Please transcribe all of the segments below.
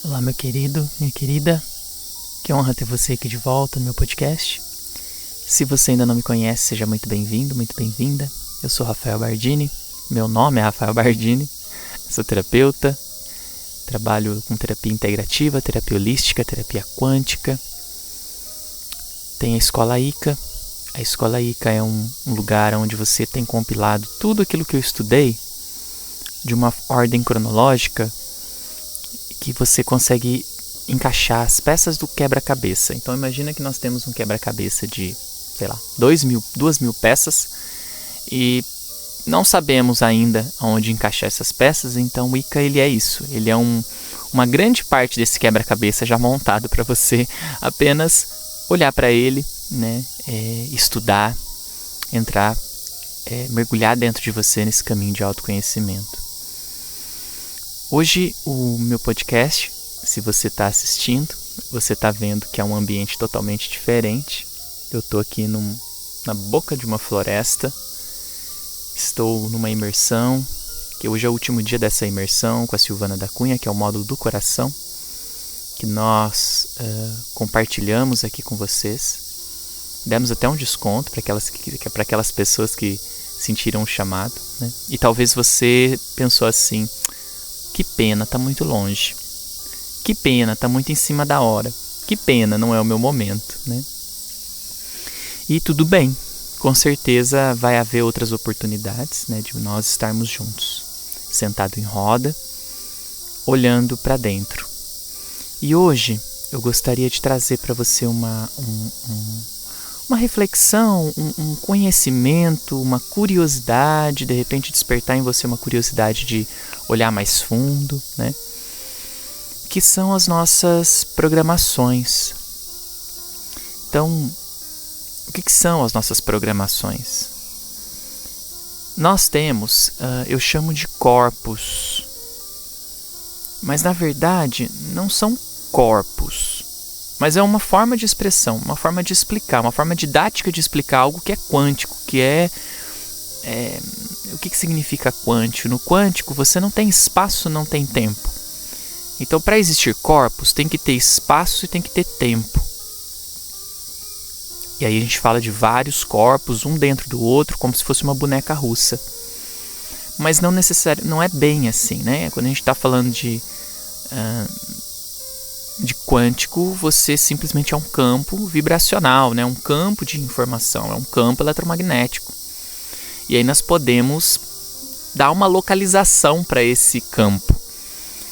Olá, meu querido, minha querida. Que honra ter você aqui de volta no meu podcast. Se você ainda não me conhece, seja muito bem-vindo, muito bem-vinda. Eu sou Rafael Bardini, meu nome é Rafael Bardini, sou terapeuta, trabalho com terapia integrativa, terapia holística, terapia quântica. Tem a Escola ICA. A Escola ICA é um lugar onde você tem compilado tudo aquilo que eu estudei de uma ordem cronológica que você consegue encaixar as peças do quebra-cabeça. Então imagina que nós temos um quebra-cabeça de, 2.000 peças e não sabemos ainda aonde encaixar essas peças. Então o ICA ele é isso, ele é uma grande parte desse quebra-cabeça já montado para você apenas olhar para ele, né, estudar, entrar, mergulhar dentro de você nesse caminho de autoconhecimento. Hoje o meu podcast, se você está assistindo, você está vendo que é um ambiente totalmente diferente. Eu estou aqui na boca de uma floresta, estou numa imersão, que hoje é o último dia dessa imersão com a Silvana da Cunha, que é o módulo do coração, que nós compartilhamos aqui com vocês. Demos até um desconto para aquelas pessoas que sentiram o chamado, né? E talvez você pensou assim: que pena, tá muito longe. Que pena, tá muito em cima da hora. Que pena, não é o meu momento, né? E tudo bem, com certeza vai haver outras oportunidades, né, de nós estarmos juntos, sentado em roda, olhando para dentro. E hoje eu gostaria de trazer para você uma reflexão, um conhecimento, uma curiosidade, de repente despertar em você uma curiosidade de olhar mais fundo, né? Que são as nossas programações. Então, o que são as nossas programações? Nós temos, eu chamo de corpos, mas na verdade não são corpos, mas é uma forma de expressão, uma forma de explicar, uma forma didática de explicar algo que é quântico, que o que significa quântico? No quântico você não tem espaço, não tem tempo. Então, para existir corpos, tem que ter espaço e tem que ter tempo. E aí a gente fala de vários corpos, um dentro do outro, como se fosse uma boneca russa. Mas não é bem assim, né? Quando a gente está falando de quântico, você simplesmente é um campo vibracional, né? Um campo de informação, é um campo eletromagnético. E aí nós podemos dar uma localização para esse campo.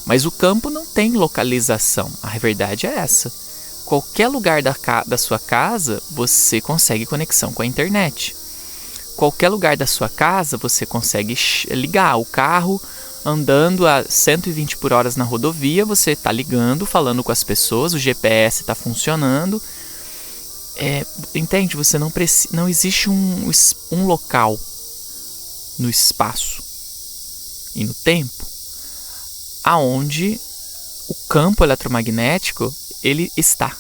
Mas o campo não tem localização. A verdade é essa. Qualquer lugar da sua casa, você consegue conexão com a internet. Qualquer lugar da sua casa, você consegue ligar o carro andando a 120 por hora na rodovia, você está ligando, falando com as pessoas, o GPS está funcionando. Entende? Você não existe um local no espaço e no tempo aonde o campo eletromagnético ele está.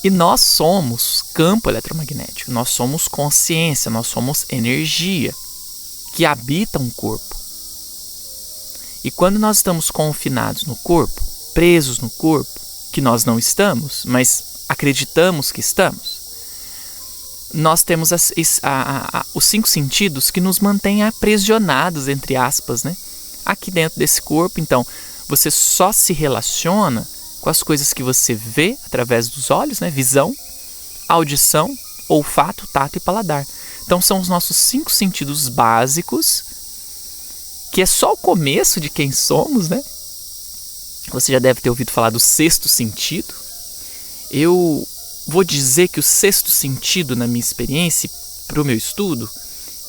E nós somos campo eletromagnético, nós somos consciência, nós somos energia que habita um corpo. E quando nós estamos confinados no corpo, presos no corpo, que nós não estamos, mas acreditamos que estamos, nós temos os 5 sentidos que nos mantêm aprisionados, entre aspas, né? Aqui dentro desse corpo. Então, você só se relaciona com as coisas que você vê através dos olhos, né? Visão, audição, olfato, tato e paladar. Então, são os nossos 5 sentidos básicos, que é só o começo de quem somos, né? Você já deve ter ouvido falar do 6º sentido. Eu vou dizer que o 6º sentido, na minha experiência, para o meu estudo,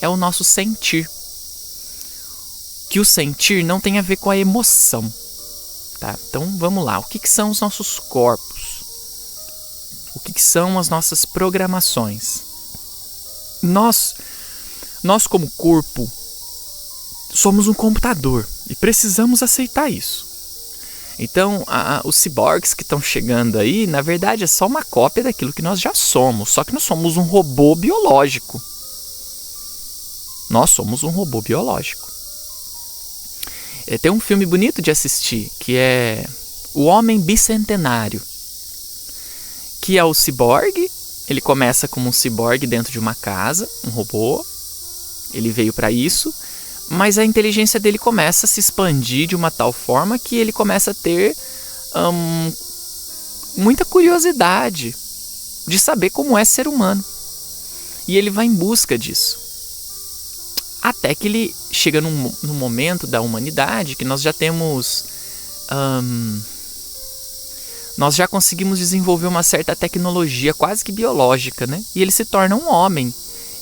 é o nosso sentir. Que o sentir não tem a ver com a emoção. Tá? Então vamos lá, o que são os nossos corpos? O que são as nossas programações? Nós como corpo, somos um computador e precisamos aceitar isso. Então, os ciborgues que estão chegando aí, na verdade, é só uma cópia daquilo que nós já somos, só que nós somos um robô biológico. Nós somos um robô biológico. Tem um filme bonito de assistir, que é o Homem Bicentenário, que é o ciborgue. Ele começa como um ciborgue dentro de uma casa, um robô. Ele veio para isso, mas a inteligência dele começa a se expandir de uma tal forma que ele começa a ter muita curiosidade de saber como é ser humano. E ele vai em busca disso. Até que ele chega num momento da humanidade que nós já temos... nós já conseguimos desenvolver uma certa tecnologia quase que biológica, né? E ele se torna um homem.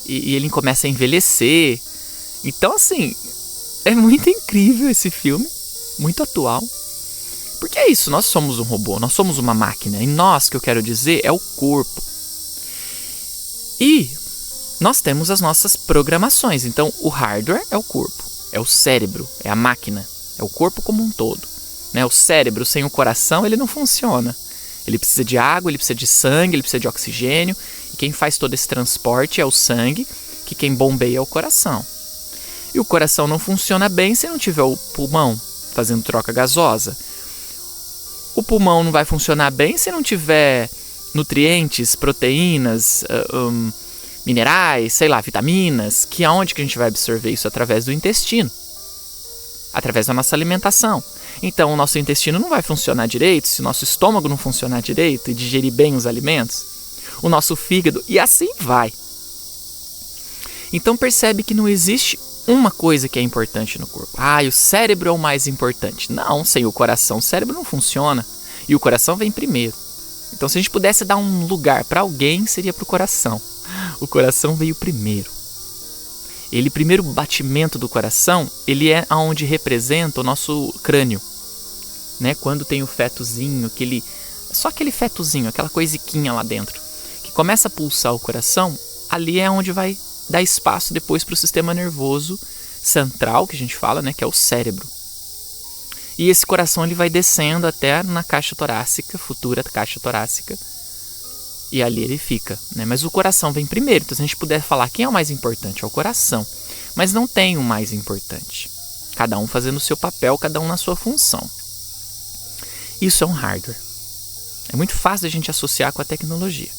E ele começa a envelhecer. Então, assim, é muito incrível esse filme. Muito atual. Porque é isso, nós somos um robô, nós somos uma máquina. E nós, que eu quero dizer, é o corpo. E nós temos as nossas programações. Então, o hardware é o corpo, é o cérebro, é a máquina, é o corpo como um todo. Né? O cérebro sem o coração, ele não funciona. Ele precisa de água, ele precisa de sangue, ele precisa de oxigênio. E quem faz todo esse transporte é o sangue, que quem bombeia é o coração. E o coração não funciona bem se não tiver o pulmão fazendo troca gasosa. O pulmão não vai funcionar bem se não tiver nutrientes, proteínas, minerais, sei lá, vitaminas, que aonde que a gente vai absorver isso? Através do intestino, através da nossa alimentação. Então o nosso intestino não vai funcionar direito se o nosso estômago não funcionar direito e digerir bem os alimentos, o nosso fígado, e assim vai. Então percebe que não existe uma coisa que é importante no corpo. O cérebro é o mais importante. Não, sem o coração o cérebro não funciona. E o coração vem primeiro. Então se a gente pudesse dar um lugar para alguém, seria para o coração. O coração veio primeiro. Ele, primeiro batimento do coração, ele é onde representa o nosso crânio. Né? Quando tem o fetozinho, só aquele fetozinho, aquela coisiquinha lá dentro, que começa a pulsar o coração, ali é onde vai dar espaço depois para o sistema nervoso central, que a gente fala, né? Que é o cérebro. E esse coração ele vai descendo até na caixa torácica, futura caixa torácica, e ali ele fica, né? Mas o coração vem primeiro. Então se a gente puder falar quem é o mais importante, é o coração. Mas não tem o mais importante. Cada um fazendo o seu papel, cada um na sua função. Isso é um hardware. É muito fácil a gente associar com a tecnologia.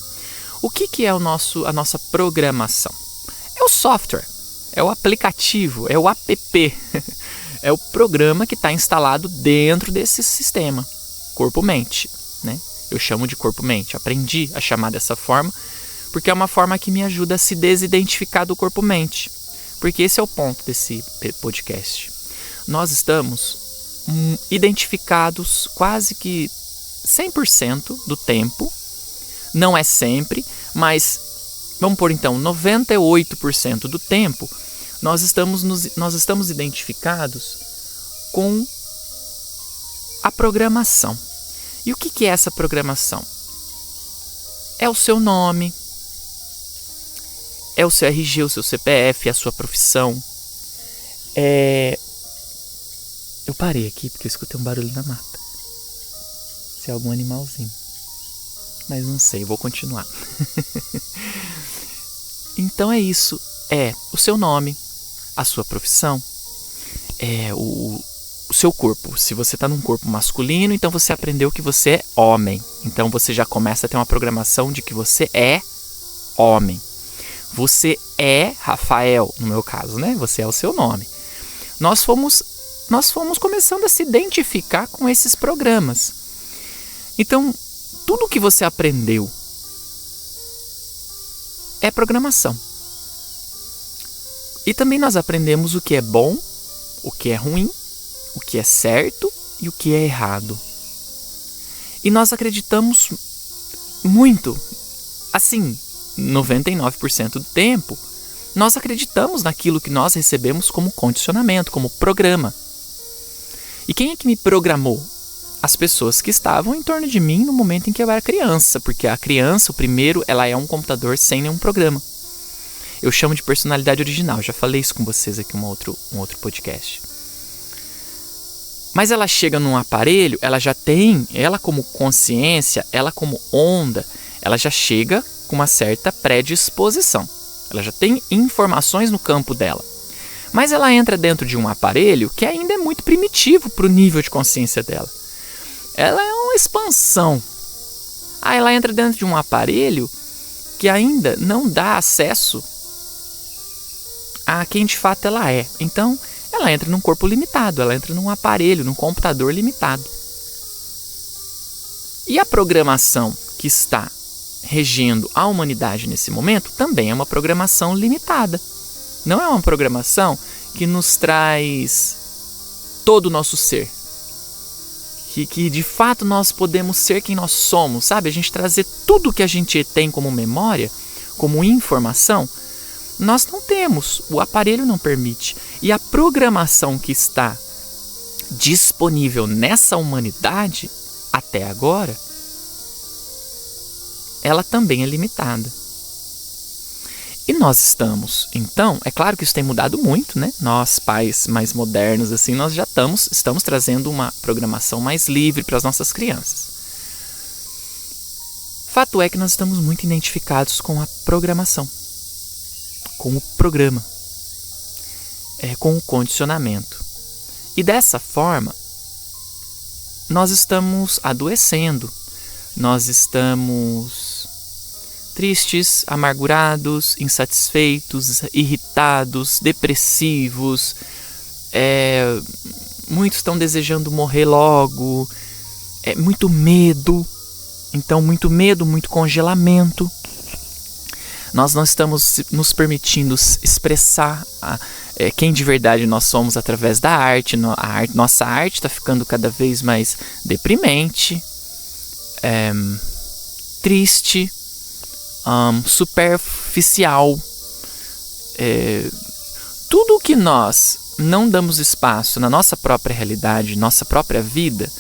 O que é a nossa programação? É o software, é o aplicativo, é o app. É o programa que está instalado dentro desse sistema, corpo-mente, né? Eu chamo de corpo-mente, aprendi a chamar dessa forma, porque é uma forma que me ajuda a se desidentificar do corpo-mente. Porque esse é o ponto desse podcast. Nós estamos identificados quase que 100% do tempo, não é sempre, mas vamos pôr então 98% do tempo, nós estamos identificados com a programação. E o que é essa programação? É o seu nome, é o seu RG, o seu CPF, a sua profissão. Eu parei aqui porque eu escutei um barulho na mata. Se é algum animalzinho. Mas não sei, vou continuar. Então é isso. É o seu nome, a sua profissão, o seu corpo. Se você está num corpo masculino, então você aprendeu que você é homem. Então você já começa a ter uma programação de que você é homem. Você é Rafael, no meu caso, né? Você é o seu nome. Nós fomos começando a se identificar com esses programas. Então, tudo que você aprendeu é programação. E também nós aprendemos o que é bom, o que é ruim, o que é certo e o que é errado. E nós acreditamos muito, assim, 99% do tempo, nós acreditamos naquilo que nós recebemos como condicionamento, como programa. E quem é que me programou? As pessoas que estavam em torno de mim no momento em que eu era criança, porque a criança, o primeiro, ela é um computador sem nenhum programa. Eu chamo de personalidade original, já falei isso com vocês aqui em um outro podcast. Mas ela chega num aparelho, ela como consciência, ela como onda, ela já chega com uma certa predisposição. Ela já tem informações no campo dela. Mas ela entra dentro de um aparelho que ainda é muito primitivo para o nível de consciência dela. ela é uma expansão. Aí ela entra dentro de um aparelho que ainda não dá acesso a quem de fato ela é. Então, ela entra num corpo limitado, ela entra num aparelho, num computador limitado. E a programação que está regendo a humanidade nesse momento também é uma programação limitada. Não é uma programação que nos traz todo o nosso ser. Que de fato nós podemos ser quem nós somos, sabe? A gente trazer tudo que a gente tem como memória, como informação, nós não temos, o aparelho não permite. E a programação que está disponível nessa humanidade, até agora, ela também é limitada. E nós estamos, então, é claro que isso tem mudado muito, né? Nós, pais mais modernos, assim, nós já estamos trazendo uma programação mais livre para as nossas crianças. Fato é que nós estamos muito identificados com a programação, com o programa, com o condicionamento. E dessa forma, nós estamos adoecendo, nós estamos tristes, amargurados, insatisfeitos, irritados, depressivos. Muitos estão desejando morrer logo. Muito medo. Então, muito medo, muito congelamento. Nós não estamos nos permitindo expressar quem de verdade nós somos através da arte. Nossa arte está ficando cada vez mais deprimente, triste, superficial. Tudo que nós não damos espaço na nossa própria realidade, nossa própria vida,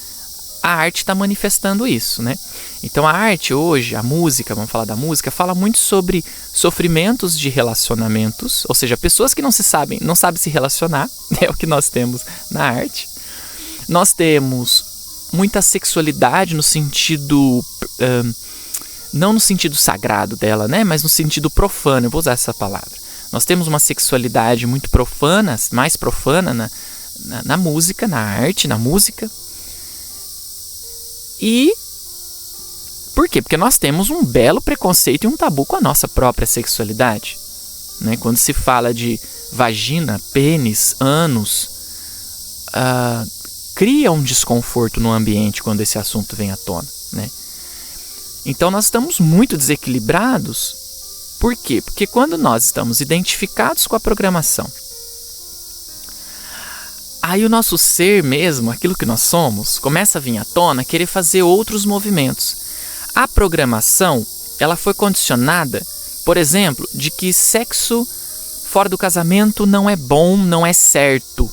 a arte está manifestando isso, né? Então a arte hoje, a música, vamos falar da música, fala muito sobre sofrimentos de relacionamentos, ou seja, pessoas que não sabem se relacionar, é o que nós temos na arte. Nós temos muita sexualidade no sentido, não no sentido sagrado dela, né? Mas no sentido profano, eu vou usar essa palavra. Nós temos uma sexualidade muito profana, mais profana na música, na arte, na música. E por quê? Porque nós temos um belo preconceito e um tabu com a nossa própria sexualidade, né? Quando se fala de vagina, pênis, ânus, cria um desconforto no ambiente quando esse assunto vem à tona, né? Então nós estamos muito desequilibrados. Por quê? Porque quando nós estamos identificados com a programação, aí o nosso ser mesmo, aquilo que nós somos, começa a vir à tona, querer fazer outros movimentos. A programação, ela foi condicionada, por exemplo, de que sexo fora do casamento não é bom, não é certo.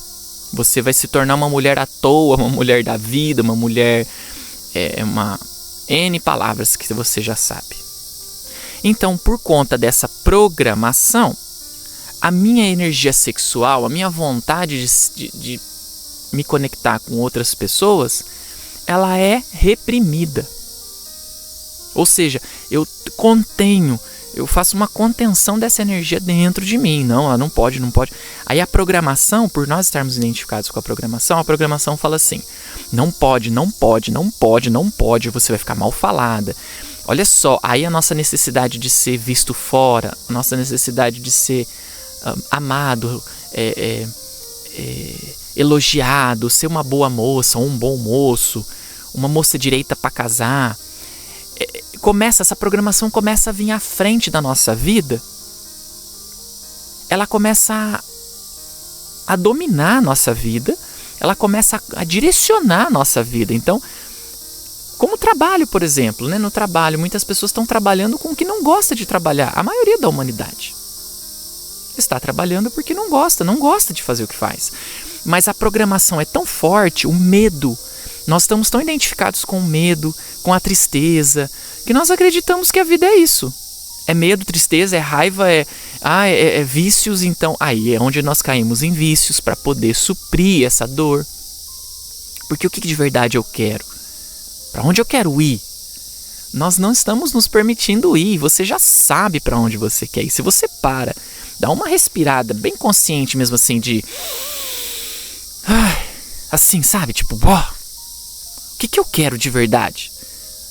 Você vai se tornar uma mulher à toa, uma mulher da vida, uma mulher... uma N palavras que você já sabe. Então, por conta dessa programação, a minha energia sexual, a minha vontade de me conectar com outras pessoas, ela é reprimida. Ou seja, eu faço uma contenção dessa energia dentro de mim. Não, ela não pode. Aí a programação, por nós estarmos identificados com a programação fala assim: não pode, você vai ficar mal falada. Olha só, aí a nossa necessidade de ser visto fora, a nossa necessidade de ser amado, elogiado, ser uma boa moça, um bom moço, uma moça direita para casar. Essa programação começa a vir à frente da nossa vida. Ela começa a dominar a nossa vida, ela começa a direcionar a nossa vida. Então, como trabalho, por exemplo, né? No trabalho, muitas pessoas estão trabalhando com o que não gosta de trabalhar. A maioria da humanidade está trabalhando porque não gosta de fazer o que faz. Mas a programação é tão forte, o medo. Nós estamos tão identificados com o medo, com a tristeza, que nós acreditamos que a vida é isso. É medo, tristeza, é raiva, é vícios. Então, aí é onde nós caímos em vícios para poder suprir essa dor. Porque o que de verdade eu quero? Para onde eu quero ir? Nós não estamos nos permitindo ir. Você já sabe para onde você quer ir. Se você dá uma respirada bem consciente mesmo assim de... assim, sabe? Tipo, que eu quero de verdade?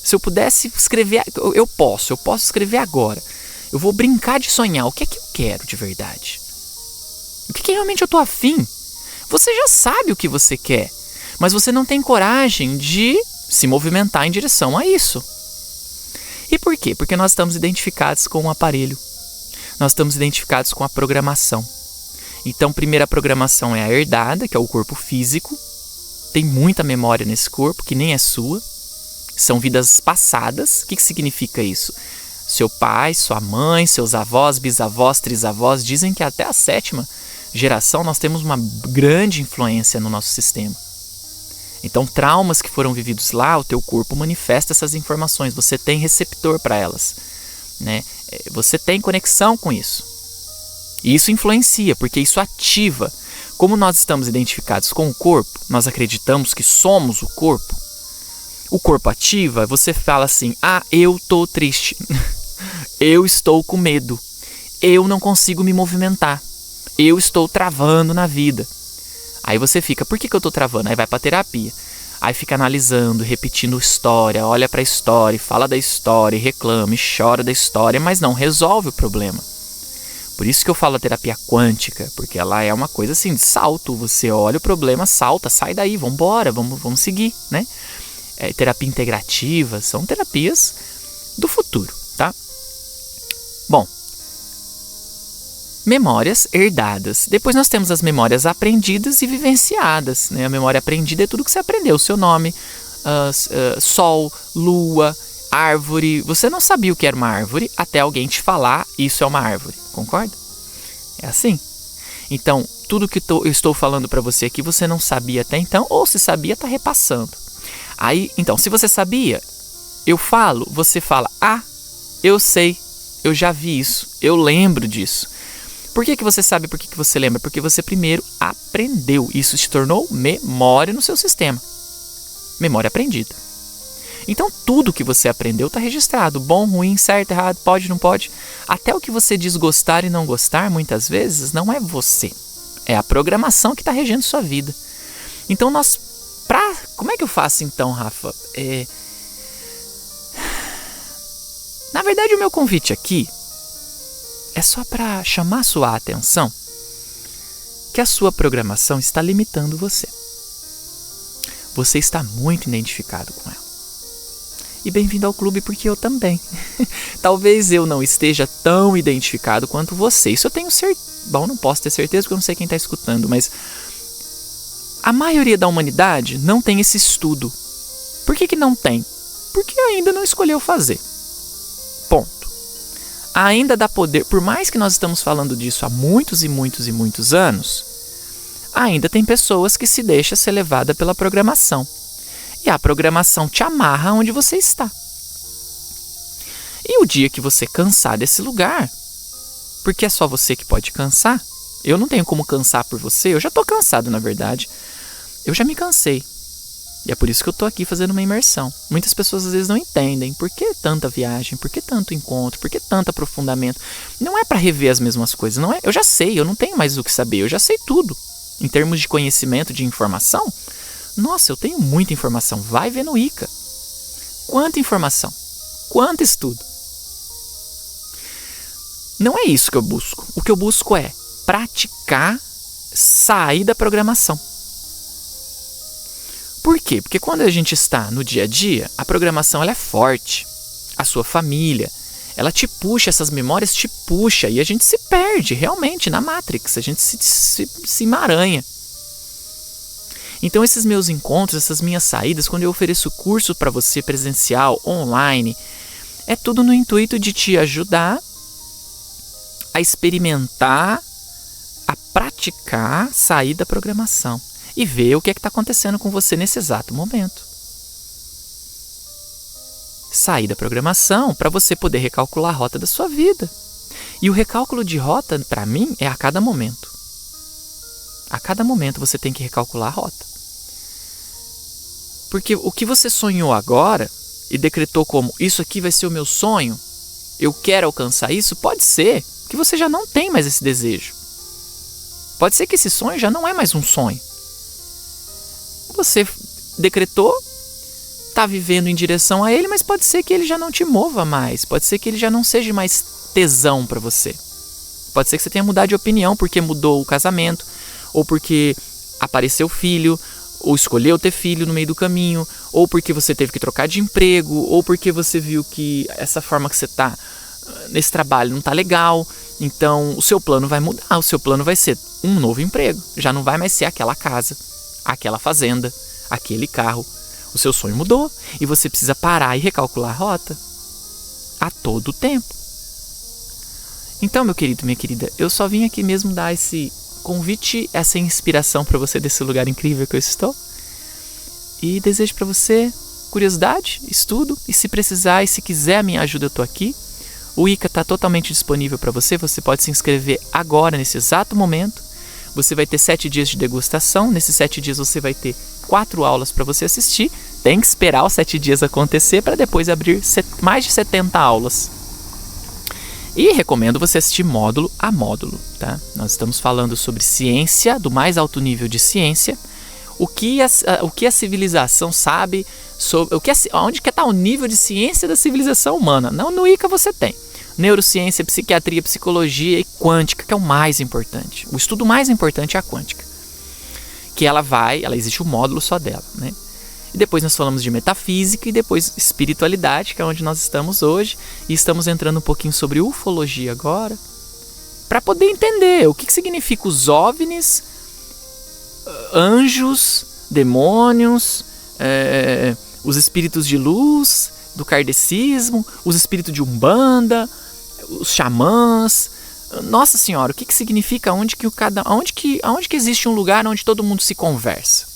Se eu pudesse escrever, eu posso escrever agora. Eu vou brincar de sonhar. O que é que eu quero de verdade? O que realmente eu tô afim? Você já sabe o que você quer, mas você não tem coragem de se movimentar em direção a isso. E por quê? Porque nós estamos identificados com o aparelho. Nós estamos identificados com a programação. Então, primeira programação é a herdada, que é o corpo físico. Tem muita memória nesse corpo, que nem é sua. São vidas passadas. O que significa isso? Seu pai, sua mãe, seus avós, bisavós, trisavós, dizem que até a 7ª geração nós temos uma grande influência no nosso sistema. Então, traumas que foram vividos lá, o teu corpo manifesta essas informações. Você tem receptor para elas, né? Você tem conexão com isso. E isso influencia, porque isso ativa. Como nós estamos identificados com o corpo, nós acreditamos que somos o corpo. O corpo ativa, você fala assim, eu tô triste. Eu estou com medo. Eu não consigo me movimentar. Eu estou travando na vida. Aí você fica, por que eu tô travando? Aí vai pra terapia. Aí fica analisando, repetindo história, olha pra história, fala da história, reclama, chora da história, mas não resolve o problema. Por isso que eu falo a terapia quântica, porque ela é uma coisa assim de salto. Você olha o problema, salta, sai daí, vambora, vamos seguir, né? Terapia integrativa, são terapias do futuro, tá? Bom, memórias herdadas. Depois nós temos as memórias aprendidas e vivenciadas, né? A memória aprendida é tudo que você aprendeu. Seu nome, sol, lua, árvore. Você não sabia o que era uma árvore até alguém te falar isso é uma árvore. Concorda? É assim. Então, tudo que eu estou falando para você aqui você não sabia até então, ou se sabia, está repassando. Aí, então, se você sabia, eu falo, você fala, eu sei, eu já vi isso, eu lembro disso. Por que você sabe, por que você lembra? Porque você primeiro aprendeu. Isso se tornou memória no seu sistema. Memória aprendida. Então, tudo que você aprendeu está registrado. Bom, ruim, certo, errado, pode, não pode. Até o que você diz gostar e não gostar, muitas vezes, não é você. É a programação que está regendo sua vida. Então, como é que eu faço então, Rafa? Na verdade, o meu convite aqui é só para chamar sua atenção que a sua programação está limitando você. Você está muito identificado com ela. E bem-vindo ao clube, porque eu também. Talvez eu não esteja tão identificado quanto você. Isso eu tenho certeza. Bom, não posso ter certeza porque eu não sei quem está escutando, mas a maioria da humanidade não tem esse estudo. Por que não tem? Porque ainda não escolheu fazer. Ponto. Ainda dá poder, por mais que nós estamos falando disso há muitos e muitos e muitos anos, ainda tem pessoas que se deixam ser levada pela programação. E a programação te amarra onde você está. E o dia que você cansar desse lugar, porque é só você que pode cansar, eu não tenho como cansar por você, eu já estou cansado na verdade, eu já me cansei. E é por isso que eu estou aqui fazendo uma imersão. Muitas pessoas às vezes não entendem por que tanta viagem, por que tanto encontro, por que tanto aprofundamento. Não é para rever as mesmas coisas, não é? Eu já sei, eu não tenho mais o que saber, eu já sei tudo. Em termos de conhecimento, de informação, nossa, eu tenho muita informação. Vai ver no ICA. Quanta informação, quanto estudo. Não é isso que eu busco. O que eu busco é praticar, sair da programação. Por quê? Porque quando a gente está no dia a dia, a programação ela é forte. A sua família, ela te puxa, essas memórias te puxa e a gente se perde realmente na Matrix, a gente se emaranha. Então esses meus encontros, essas minhas saídas, quando eu ofereço curso para você presencial, online, é tudo no intuito de te ajudar a experimentar, a praticar, sair da programação e ver o que está acontecendo com você nesse exato momento. Sair da programação para você poder recalcular a rota da sua vida. E o recálculo de rota, para mim, é a cada momento. A cada momento você tem que recalcular a rota. Porque o que você sonhou agora e decretou como isso aqui vai ser o meu sonho, eu quero alcançar isso, pode ser que você já não tem mais esse desejo. Pode ser que esse sonho já não é mais um sonho. Você decretou, está vivendo em direção a ele, mas pode ser que ele já não te mova mais. Pode ser que ele já não seja mais tesão para você. Pode ser que você tenha mudado de opinião porque mudou o casamento, ou porque apareceu filho, ou escolheu ter filho no meio do caminho, ou porque você teve que trocar de emprego, ou porque você viu que essa forma que você está nesse trabalho não está legal. Então o seu plano vai mudar, o seu plano vai ser um novo emprego. Já não vai mais ser aquela casa, aquela fazenda, aquele carro. O seu sonho mudou e você precisa parar e recalcular a rota a todo tempo. Então, meu querido, minha querida, eu só vim aqui mesmo dar esse convite, essa inspiração para você desse lugar incrível que eu estou. E desejo para você curiosidade, estudo, e se precisar e se quiser a minha ajuda, eu estou aqui. O ICA está totalmente disponível para você, você pode se inscrever agora, nesse exato momento. Você vai ter 7 dias de degustação, nesses 7 dias você vai ter 4 aulas para você assistir. Tem que esperar os 7 dias acontecer para depois abrir mais de 70 aulas. E recomendo você assistir módulo a módulo, tá? Nós estamos falando sobre ciência, do mais alto nível de ciência, o que a civilização sabe, sobre onde que está o nível de ciência da civilização humana. Não, no ICA você tem neurociência, psiquiatria, psicologia e quântica, que é o mais importante. O estudo mais importante é a quântica, que ela existe um módulo só dela, né? E depois nós falamos de metafísica e depois espiritualidade, que é onde nós estamos hoje. E estamos entrando um pouquinho sobre ufologia agora, para poder entender o que significa os OVNIs, anjos, demônios, os espíritos de luz, do kardecismo, os espíritos de Umbanda, os xamãs. Nossa Senhora, o que significa? Aonde que existe um lugar onde todo mundo se conversa?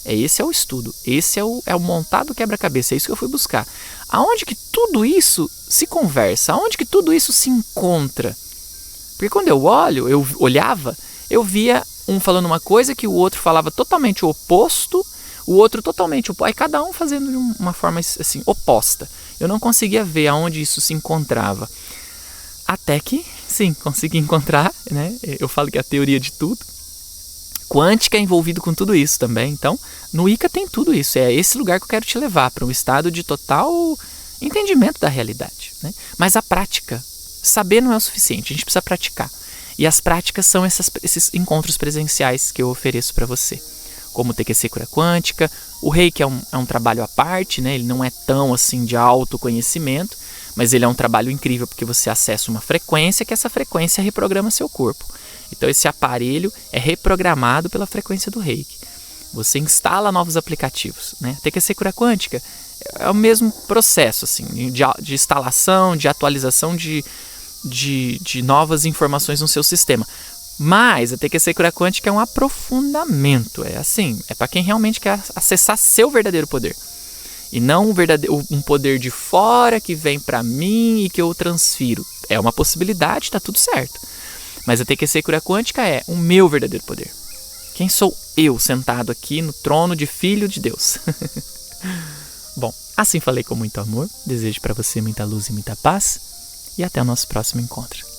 Esse é o estudo, esse é o montado quebra-cabeça, é isso que eu fui buscar. Aonde que tudo isso se conversa? Aonde que tudo isso se encontra? Porque quando eu olhava, eu via um falando uma coisa que o outro falava totalmente o oposto, o outro totalmente oposto, aí cada um fazendo de uma forma assim, oposta. Eu não conseguia ver aonde isso se encontrava. Até que, sim, consegui encontrar, né? Eu falo que é a teoria de tudo. Quântica é envolvido com tudo isso também. Então, no ICA tem tudo isso. É esse lugar que eu quero te levar, para um estado de total entendimento da realidade, né? Mas a prática, saber não é o suficiente, a gente precisa praticar. E as práticas são esses encontros presenciais que eu ofereço para você. Como o TQC Cura Quântica, o Reiki é um trabalho à parte, né? Ele não é tão assim de autoconhecimento, mas ele é um trabalho incrível porque você acessa uma frequência, que essa frequência reprograma seu corpo. Então esse aparelho é reprogramado pela frequência do Reiki. Você instala novos aplicativos, né? TQC Cura Quântica é o mesmo processo assim, de instalação, de atualização de novas informações no seu sistema. Mas a TQC Cura Quântica é um aprofundamento. É para quem realmente quer acessar seu verdadeiro poder. E não um poder de fora que vem para mim e que eu transfiro. É uma possibilidade, tá tudo certo. Mas a TQC Cura Quântica é o meu verdadeiro poder. Quem sou eu sentado aqui no trono de Filho de Deus? Bom, assim falei com muito amor. Desejo para você muita luz e muita paz. E até o nosso próximo encontro.